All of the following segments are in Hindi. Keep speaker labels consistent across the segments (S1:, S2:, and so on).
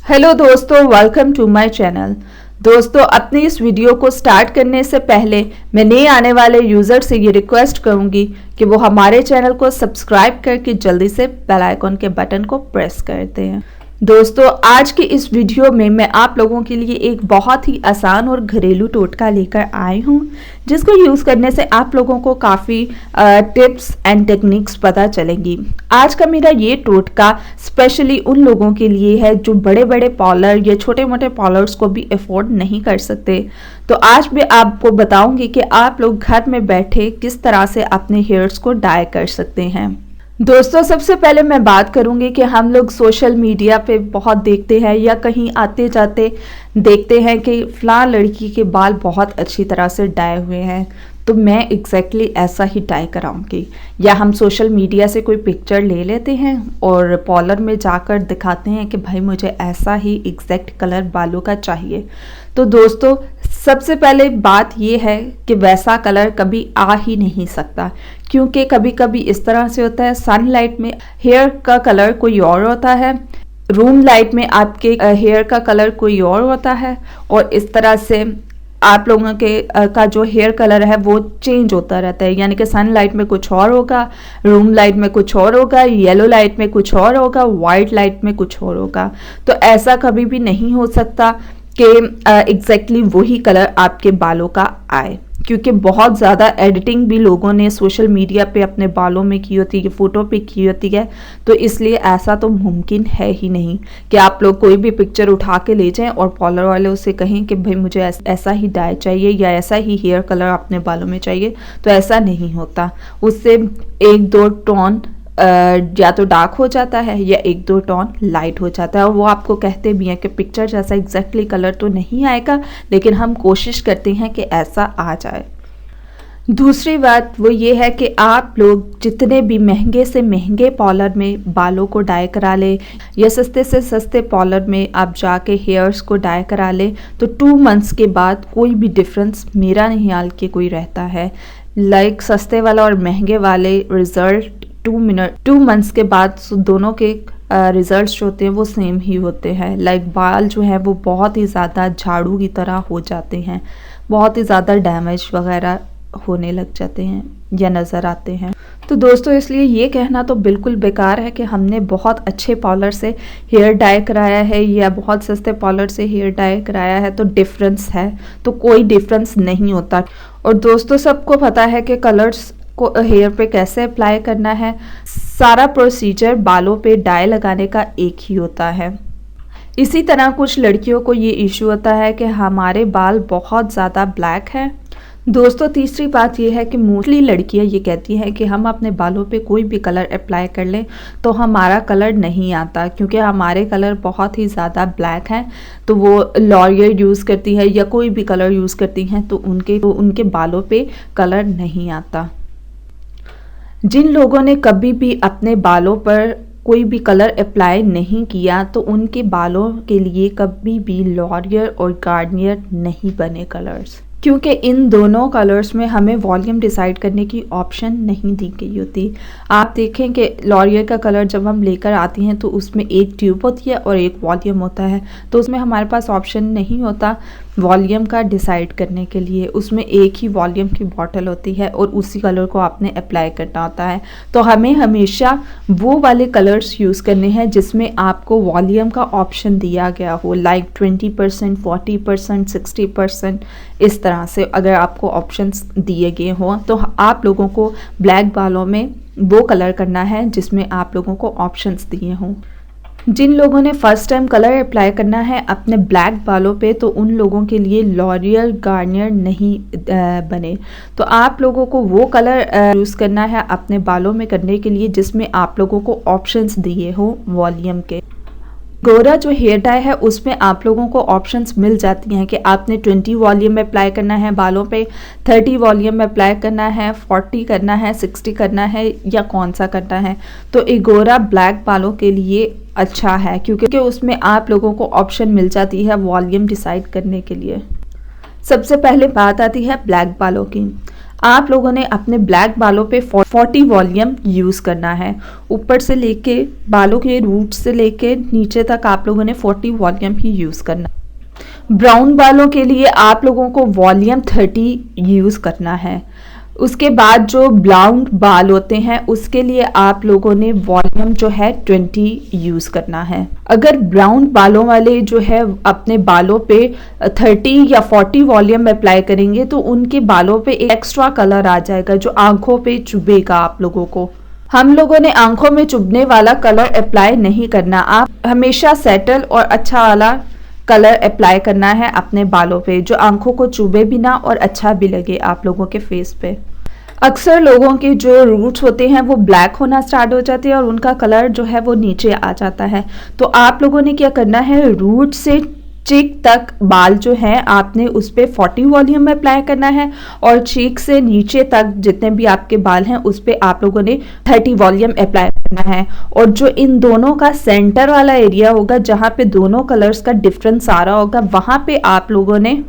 S1: हेलो दोस्तों, वेलकम टू माय चैनल। दोस्तों, अपनी इस वीडियो को स्टार्ट करने से पहले मैं नए आने वाले यूज़र से ये रिक्वेस्ट करूंगी कि वो हमारे चैनल को सब्सक्राइब करके जल्दी से बेल आइकन के बटन को प्रेस कर दें। दोस्तों, आज की इस वीडियो में मैं आप लोगों के लिए एक बहुत ही आसान और घरेलू टोटका लेकर आई हूँ, जिसको यूज़ करने से आप लोगों को काफ़ी टिप्स एंड टेक्निक्स पता चलेंगी। आज का मेरा ये टोटका स्पेशली उन लोगों के लिए है जो बड़े बड़े पार्लर या छोटे मोटे पार्लर्स को भी अफोर्ड नहीं कर सकते। तो आज मैं आपको बताऊंगी कि आप लोग घर में बैठे किस तरह से अपने हेयर्स को डाई कर सकते हैं। दोस्तों, सबसे पहले मैं बात करूंगी कि हम लोग सोशल मीडिया पे बहुत देखते हैं या कहीं आते जाते देखते हैं कि फ़लाँ लड़की के बाल बहुत अच्छी तरह से डाई हुए हैं, तो मैं एग्जैक्टली ऐसा ही डाई कराऊंगी। या हम सोशल मीडिया से कोई पिक्चर ले लेते हैं और पार्लर में जाकर दिखाते हैं कि भाई मुझे ऐसा ही एग्जैक्ट कलर बालों का चाहिए। तो दोस्तों, सबसे पहले बात ये है कि वैसा कलर कभी आ ही नहीं सकता, क्योंकि कभी कभी इस तरह से होता है, सनलाइट में हेयर का कलर कोई और होता है, रूम लाइट में आपके हेयर का कलर कोई और होता है, और इस तरह से आप लोगों के का जो हेयर कलर है वो चेंज होता रहता है। यानी कि सनलाइट में कुछ और होगा, रूम लाइट में कुछ और होगा, येलो लाइट में कुछ और होगा, वाइट लाइट में कुछ और होगा। तो ऐसा कभी भी नहीं हो सकता कि एग्जैक्टली वही कलर आपके बालों का आए, क्योंकि बहुत ज़्यादा एडिटिंग भी लोगों ने सोशल मीडिया पे अपने बालों में की होती है, फ़ोटो पे की होती है। तो इसलिए ऐसा तो मुमकिन है ही नहीं कि आप लोग कोई भी पिक्चर उठा के ले जाएं और पार्लर वाले उससे कहें कि भाई मुझे ऐसा ही डाई चाहिए या ऐसा ही हेयर कलर अपने बालों में चाहिए। तो ऐसा नहीं होता, उससे एक दो टोन या तो डार्क हो जाता है या एक दो टोन लाइट हो जाता है। और वो आपको कहते भी हैं कि पिक्चर जैसा एग्जैक्टली कलर तो नहीं आएगा, लेकिन हम कोशिश करते हैं कि ऐसा आ जाए। दूसरी बात वो ये है कि आप लोग जितने भी महंगे से महंगे पार्लर में बालों को डाई करा ले या सस्ते से सस्ते पार्लर में आप जाके हेयर्स को डाई करा ले, तो 2 मंथ्स के बाद कोई भी डिफरेंस मेरा ख्याल के कोई रहता है। लाइक सस्ते वाला और महंगे वाले रिजल्ट 2 मंथ्स के बाद दोनों के रिजल्ट्स जो होते हैं वो सेम ही होते हैं। लाइक बाल जो है वो बहुत ही ज़्यादा झाड़ू की तरह हो जाते हैं, बहुत ही ज़्यादा डैमेज वगैरह होने लग जाते हैं या नज़र आते हैं। तो दोस्तों, इसलिए ये कहना तो बिल्कुल बेकार है कि हमने बहुत अच्छे पार्लर से हेयर डाई कराया है या बहुत सस्ते पार्लर से हेयर डाई कराया है तो डिफरेंस है, तो कोई डिफरेंस नहीं होता। और दोस्तों, सबको पता है कि कलर्स को हेयर पे कैसे अप्लाई करना है। सारा प्रोसीजर बालों पे डाई लगाने का एक ही होता है। इसी तरह कुछ लड़कियों को ये इशू होता है कि हमारे बाल बहुत ज़्यादा ब्लैक हैं। दोस्तों, तीसरी बात यह है कि मोस्टली लड़कियां ये कहती हैं कि हम अपने बालों पे कोई भी कलर अप्लाई कर लें तो हमारा कलर नहीं आता, क्योंकि हमारे कलर बहुत ही ज़्यादा ब्लैक हैं। तो वो लॉरियल यूज़ करती है या कोई भी कलर यूज़ करती हैं तो उनके बालों पे कलर नहीं आता। जिन लोगों ने कभी भी अपने बालों पर कोई भी कलर अप्लाई नहीं किया तो उनके बालों के लिए कभी भी लॉरियल और गार्नियर नहीं बने कलर्स, क्योंकि इन दोनों कलर्स में हमें वॉल्यूम डिसाइड करने की ऑप्शन नहीं दी गई होती। आप देखें कि लॉरियल का कलर जब हम लेकर आते हैं तो उसमें एक ट्यूब होती है और एक वॉल्यूम होता है, तो उसमें हमारे पास ऑप्शन नहीं होता वॉल्यूम का डिसाइड करने के लिए। उसमें एक ही वॉल्यूम की बॉटल होती है और उसी कलर को आपने अप्लाई करना होता है। तो हमें हमेशा वो वाले कलर्स यूज़ करने हैं जिसमें आपको वॉल्यूम का ऑप्शन दिया गया हो, लाइक 20%, 40%, 60%। इस तरह से अगर आपको ऑप्शंस दिए गए हों तो आप लोगों को ब्लैक बालों में वो कलर करना है जिसमें आप लोगों को ऑप्शंस दिए हों। जिन लोगों ने फर्स्ट टाइम कलर अप्लाई करना है अपने ब्लैक बालों पे, तो उन लोगों के लिए लॉरियल गार्नियर नहीं बने। तो आप लोगों को वो कलर यूज़ करना है अपने बालों में करने के लिए जिसमें आप लोगों को ऑप्शंस दिए हो वॉल्यूम के। गोरा जो हेयर डाई है उसमें आप लोगों को ऑप्शंस मिल जाती हैं कि आपने 20 वॉल्यूम में अप्लाई करना है बालों पे, 30 वॉल्यूम में अप्लाई करना है, 40 करना है, 60 करना है या कौन सा करना है। तो एगोरा ब्लैक बालों के लिए अच्छा है क्योंकि उसमें आप लोगों को ऑप्शन मिल जाती है वॉल्यूम डिसाइड करने के लिए। सबसे पहले बात आती है ब्लैक बालों की। आप लोगों ने अपने ब्लैक बालों पे 40 वॉल्यूम यूज़ करना है। ऊपर से लेके बालों के रूट से लेके नीचे तक आप लोगों ने 40 वॉल्यूम ही यूज़ करना। ब्राउन बालों के लिए आप लोगों को वॉल्यूम 30 यूज़ करना है। उसके बाद जो ब्लाउन बाल होते हैं उसके लिए आप लोगों ने वॉल्यूम जो है 20 यूज़ करना है। अगर ब्राउन बालों वाले जो है अपने बालों पे 30 या 40 वॉल्यूम अप्लाई करेंगे तो उनके बालों पे एक एक्स्ट्रा कलर आ जाएगा जो आंखों पे चुभेगा आप लोगों को। हम लोगों ने आंखों में चुभने वाला कलर अप्लाई नहीं करना। आप हमेशा सेटल और अच्छा वाला कलर अप्लाई करना है अपने बालों पे जो आंखों को चुभे भी ना और अच्छा भी लगे आप लोगों के फेस पे। अक्सर लोगों के जो रूट्स होते हैं वो ब्लैक होना स्टार्ट हो जाते हैं और उनका कलर जो है वो नीचे आ जाता है। तो आप लोगों ने क्या करना है, रूट से चीक तक बाल जो है आपने उस पर 40 वॉल्यूम में अप्लाई करना है और चीक से नीचे तक जितने भी आपके बाल हैं उस पर आप लोगों ने 30 वॉल्यूम अप्लाई करना है। और जो इन दोनों का सेंटर वाला एरिया होगा जहाँ पे दोनों कलर्स का डिफरेंस आ रहा होगा वहाँ पे आप लोगों ने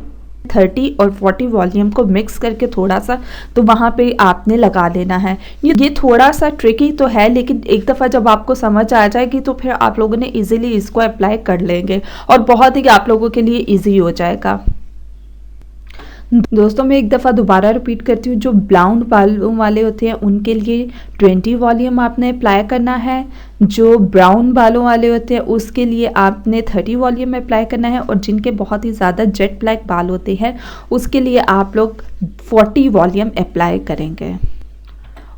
S1: 30 और 40 वॉल्यूम को मिक्स करके थोड़ा सा तो वहाँ पे आपने लगा लेना है। ये थोड़ा सा ट्रिकी तो है लेकिन एक दफ़ा जब आपको समझ आ जाएगी तो फिर आप लोगों ने इजीली इसको अप्लाई कर लेंगे और बहुत ही आप लोगों के लिए इजी हो जाएगा। दोस्तों मैं एक दफ़ा दोबारा रिपीट करती हूँ, जो ब्राउन बालों वाले होते हैं उनके लिए 20 वॉल्यूम आपने अप्लाई करना है। जो ब्राउन बालों वाले होते हैं उसके लिए आपने 30 वॉल्यूम अप्लाई करना है और जिनके बहुत ही ज़्यादा जेट ब्लैक बाल होते हैं उसके लिए आप लोग 40 वॉल्यूम अप्लाई करेंगे।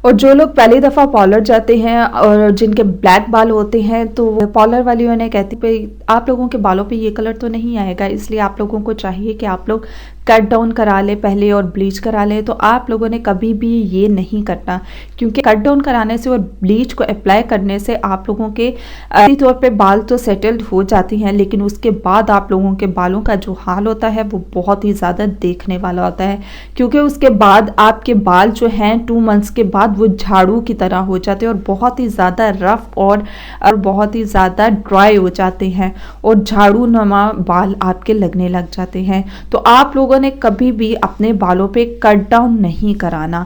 S1: और जो लोग पहली दफ़ा पार्लर जाते हैं और जिनके ब्लैक बाल होते हैं तो पार्लर वाली उन्हें कहती पे आप लोगों के बालों पे ये कलर तो नहीं आएगा, इसलिए आप लोगों को चाहिए कि आप लोग कट डाउन करा ले पहले और ब्लीच करा ले। तो आप लोगों ने कभी भी ये नहीं करना क्योंकि कट डाउन कराने से और ब्लीच को अप्लाई करने से आप लोगों के तौर पे बाल तो सेटल्ड हो जाती हैं लेकिन उसके बाद आप लोगों के बालों का जो हाल होता है वो बहुत ही ज़्यादा देखने वाला होता है क्योंकि उसके बाद आपके बाल जो हैं 2 मंथ्स के बाद वो झाड़ू की तरह हो जाते हैं और बहुत ही ज़्यादा रफ और बहुत ही ज़्यादा ड्राई हो जाते हैं और झाड़ू नुमा बाल आपके लगने लग जाते हैं। तो आप लोगों ने कभी भी अपने बालों पे कट डाउन नहीं कराना।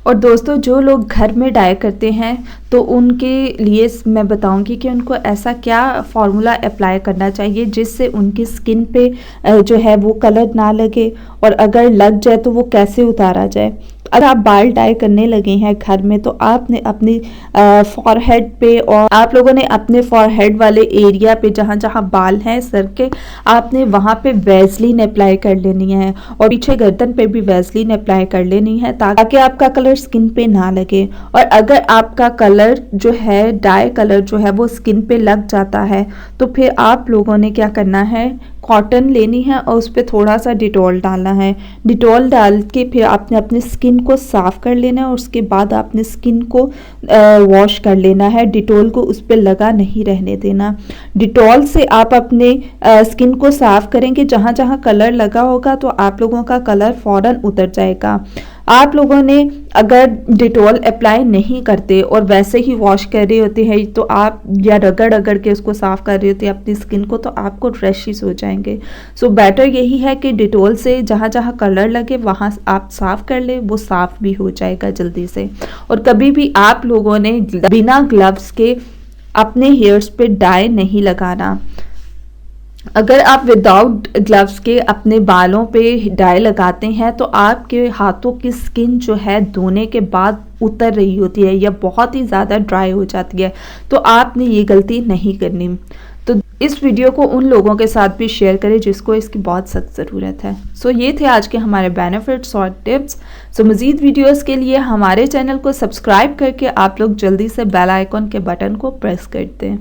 S1: और दोस्तों जो लोग घर में डाई करते हैं तो उनके लिए मैं बताऊंगी कि उनको ऐसा क्या फार्मूला अप्लाई करना चाहिए जिससे उनकी स्किन पे जो है वो कलर ना लगे और अगर लग जाए तो वो कैसे उतारा जाए। अगर आप बाल डाई करने लगे हैं घर में तो आपने अपनी फॉरहेड पे और आप लोगों ने अपने फॉरहेड वाले एरिया पे जहाँ जहाँ बाल हैं सर के आपने वहाँ पे वैसलीन अप्लाई कर लेनी है और पीछे गर्दन पे भी वैसलीन अप्लाई कर लेनी है ताकि आपका कलर स्किन पे ना लगे। और अगर आपका कलर जो है डाई कलर जो है वो स्किन पे लग जाता है तो फिर आप लोगों ने क्या करना है, कॉटन लेनी है और उस पर थोड़ा सा डिटॉल डालना है। डिटॉल डाल के फिर आपने अपनी स्किन को साफ़ कर लेना है और उसके बाद आपने स्किन को वॉश कर लेना है। डिटॉल को उस पर लगा नहीं रहने देना। डिटॉल से आप अपने स्किन को साफ़ करेंगे, जहाँ जहाँ कलर लगा होगा तो आप लोगों का कलर फ़ौरन उतर जाएगा। आप लोगों ने अगर डिटॉल अप्लाई नहीं करते और वैसे ही वॉश कर रहे होते हैं तो आप या रगड़ के उसको साफ़ कर रहे होते हैं अपनी स्किन को तो आपको रैशेस हो जाएंगे। सो बेटर यही है कि डिटॉल से जहाँ जहाँ कलर लगे वहाँ आप साफ़ कर ले, वो साफ़ भी हो जाएगा जल्दी से। और कभी भी आप लोगों ने बिना ग्लव्स के अपने हेयर्स पे डाई नहीं लगाना। अगर आप विदाउट ग्लव्स के अपने बालों पे डाई लगाते हैं तो आपके हाथों की स्किन जो है धोने के बाद उतर रही होती है या बहुत ही ज़्यादा ड्राई हो जाती है, तो आपने ये गलती नहीं करनी। तो इस वीडियो को उन लोगों के साथ भी शेयर करें जिसको इसकी बहुत सख्त ज़रूरत है। सो ये थे आज के हमारे बेनिफिट्स और टिप्स। सो मज़ीद वीडियोस के लिए हमारे चैनल को सब्सक्राइब करके आप लोग जल्दी से बेल आइकॉन के बटन को प्रेस कर दें।